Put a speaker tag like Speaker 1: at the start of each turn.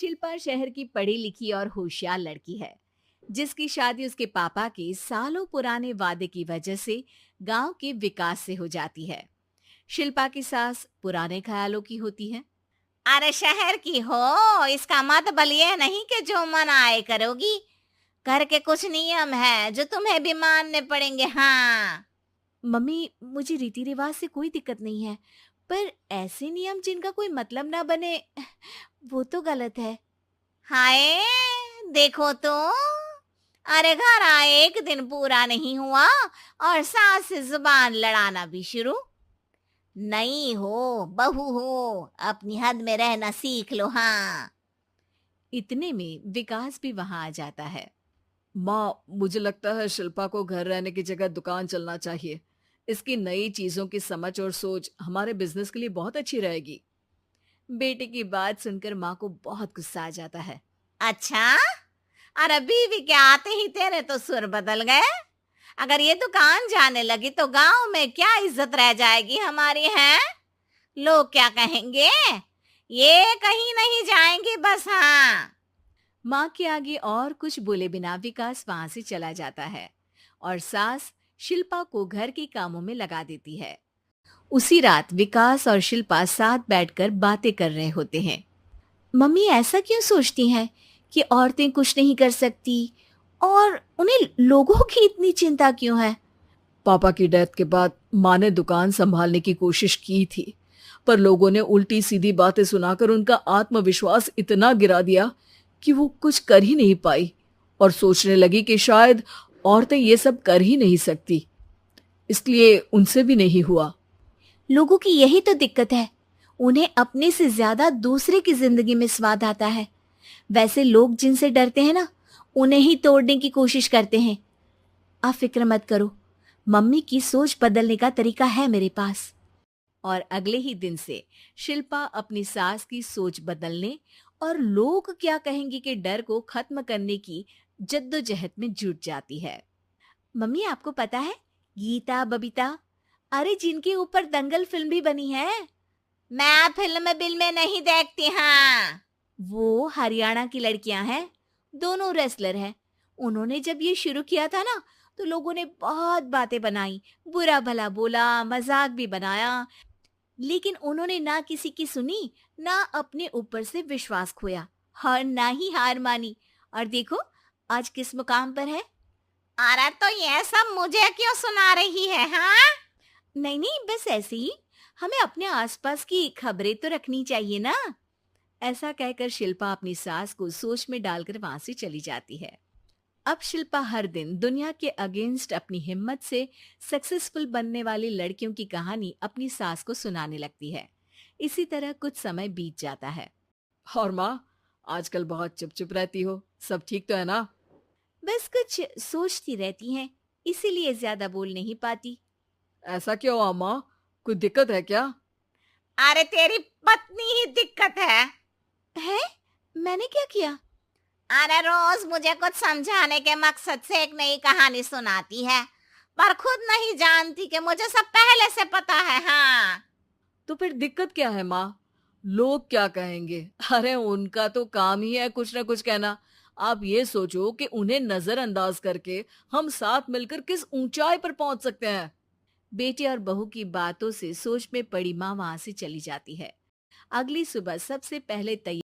Speaker 1: शिल्पा शहर की पढ़ी लिखी और होशियार लड़की है, जिसकी शादी उसके पापा के सालों पुराने वादे की वजह से गांव के विकास से हो जाती है। शिल्पा की सास पुराने ख्यालों की होती है।
Speaker 2: अरे शहर की हो, इसका मतलब ये नहीं कि जो मन आए करोगी। घर के कुछ नियम है जो तुम्हें भी मानने पड़ेंगे। हाँ।
Speaker 1: मम्मी, मुझे रीति रिवाज से कोई दिक्कत नहीं है, पर ऐसे नियम जिनका कोई मतलब ना बने, वो तो गलत है।
Speaker 2: हाय, देखो तो। अरे घर आए एक दिन पूरा नहीं हुआ और सास से जुबान लड़ाना भी शुरू। नहीं हो, बहू हो, अपनी हद में रहना सीख लो। हाँ।
Speaker 1: इतने में विकास भी वहां आ जाता है।
Speaker 3: माँ, मुझे लगता है शिल्पा को घर रहने की जगह दुकान चलना चाहिए। इसकी नई चीजों की समझ और सोच हमारे बिजनेस के लिए बहुत अच्छी रहेगी।
Speaker 1: बेटे की बात सुनकर माँ को बहुत गुस्सा आ जाता है।
Speaker 2: अच्छा, अरे बीवी के आते ही तेरे तो सुर बदल गए। अगर ये दुकान जाने लगी तो गांव में क्या इज्जत रह जाएगी हमारी है। लोग क्या कहेंगे। ये कहीं नहीं जाएंगी बस। हाँ।
Speaker 1: माँ के आगे और कुछ बोले बिना विकास वहां से चला जाता है और सास शिल्पा को घर के कामों में लगा देती है। उसी रात विकास और शिल्पा साथ बैठकर बातें कर रहे होते हैं। मम्मी ऐसा क्यों सोचती हैं कि औरतें कुछ नहीं कर सकती, और उन्हें लोगों की इतनी चिंता क्यों है?
Speaker 3: पापा की डेथ के बाद माँ ने दुकान संभालने की कोशिश की थी, पर लोगों ने उल्टी सीधी बातें सुनाकर उनका आत्मविश्वास इतना गिरा दिया कि वो कुछ कर ही नहीं पाई और सोचने लगी कि शायद औरतें ये सब कर ही नहीं सकती। इसलिए उनसे भी नहीं हुआ।
Speaker 1: लोगों की यही तो दिक्कत है, उन्हें अपने से ज्यादा दूसरे की जिंदगी में स्वाद आता है। वैसे लोग जिनसे डरते हैं ना, उन्हें ही तोड़ने की कोशिश करते हैं। आप फिक्र मत करो, मम्मी की सोच बदलने का तरीका है मेरे पास। और अगले ही दिन से शिल्पा अपनी सास की सोच बदलने और लोग क्या कहेंगे के डर को खत्म करने की जद्दोजहद में जुट जाती है। मम्मी, आपको पता है, गीता बबीता, अरे जिनके ऊपर दंगल फिल्म भी बनी है,
Speaker 2: मैं फिल्म बिल में नहीं देखती। हाँ।
Speaker 1: वो हरियाणा की लड़कियां हैं। दोनों रेसलर हैं। उन्होंने जब ये शुरू किया था ना, तो लोगों ने बहुत बातें बनाई, बुरा भला बोला, मजाक भी बनाया, लेकिन उन्होंने ना किसी की सुनी, ना अपने ऊपर से विश्वास खोया और ना ही हार मानी। और देखो आज किस मुकाम पर है।
Speaker 2: अरे तो ये सब मुझे क्यों सुना रही है। हाँ।
Speaker 1: नहीं नहीं, बस ऐसे ही, हमें अपने आसपास की खबरें तो रखनी चाहिए ना। ऐसा कहकर शिल्पा अपनी सास को सोच में डालकर वहां से चली जाती है। अब शिल्पा हर दिन दुनिया के अगेंस्ट अपनी हिम्मत से सक्सेसफुल बनने वाली लड़कियों की कहानी अपनी सास को सुनाने लगती है। इसी तरह कुछ समय बीत जाता है।
Speaker 3: और माँ, आजकल बहुत चुप चुप रहती हो, सब ठीक तो है ना?
Speaker 1: बस कुछ सोचती रहती हैं, इसीलिए ज्यादा बोल नहीं पाती।
Speaker 3: ऐसा क्यों हुआ माँ? कोई दिक्कत है क्या?
Speaker 2: अरे तेरी पत्नी ही दिक्कत है।
Speaker 1: है? मैंने क्या किया?
Speaker 2: अरे रोज मुझे कुछ समझाने के मकसद से एक नई कहानी सुनाती है, पर खुद नहीं जानती कि मुझे सब पहले से पता है। हाँ।
Speaker 3: तो फिर दिक्कत क्या है माँ? लोग क्या कहेंगे? अरे उनका तो काम ही है कुछ ना कुछ कहना। आप ये सोचो कि उन्हें नजरअंदाज करके हम साथ मिलकर किस ऊंचाई पर पहुंच सकते हैं।
Speaker 1: बेटे और बहू की बातों से सोच में पड़ी माँ वहां से चली जाती है। अगली सुबह सबसे पहले